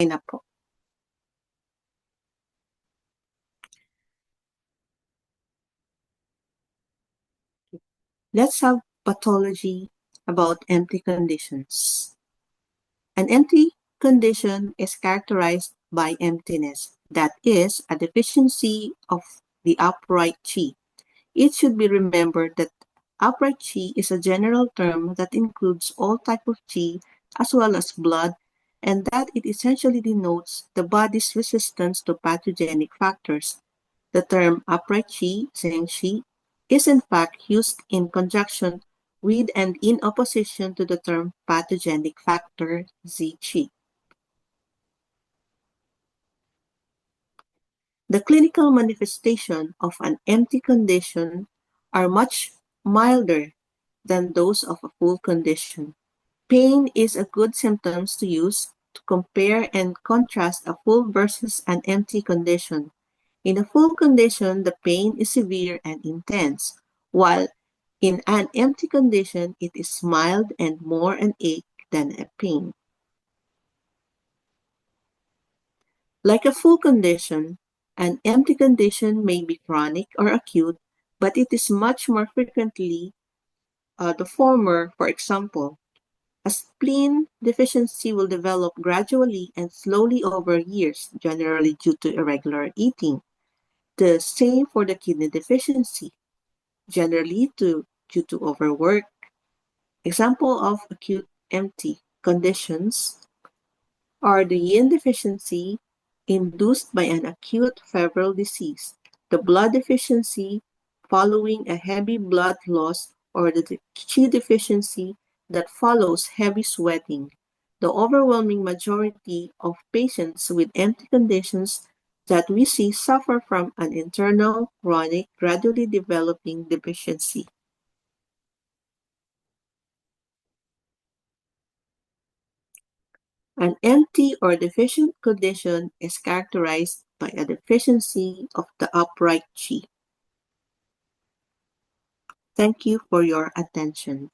na po. Let's have pathology about empty conditions. An empty condition is characterized by emptiness, that is, a deficiency of the upright chi. It should be remembered that upright chi is a general term that includes all types of chi as well as blood, and that it essentially denotes the body's resistance to pathogenic factors. The term upright chi, zheng qi, is in fact used in conjunction with and in opposition to the term pathogenic factor, zi qi. The clinical manifestation of an empty condition are much milder than those of a full condition. Pain is a good symptom to use to compare and contrast a full versus an empty condition. In a full condition, the pain is severe and intense, while in an empty condition, it is mild and more an ache than a pain. Like a full condition, an empty condition may be chronic or acute, but it is much more frequently the former. For example, a spleen deficiency will develop gradually and slowly over years, generally due to irregular eating. The same for the kidney deficiency, generally due to overwork. Example of acute empty conditions are the yin deficiency induced by an acute febrile disease, the blood deficiency following a heavy blood loss, or the qi deficiency that follows heavy sweating. The overwhelming majority of patients with empty conditions that we see suffer from an internal, chronic, gradually developing deficiency. An empty or deficient condition is characterized by a deficiency of the upright chi. Thank you for your attention.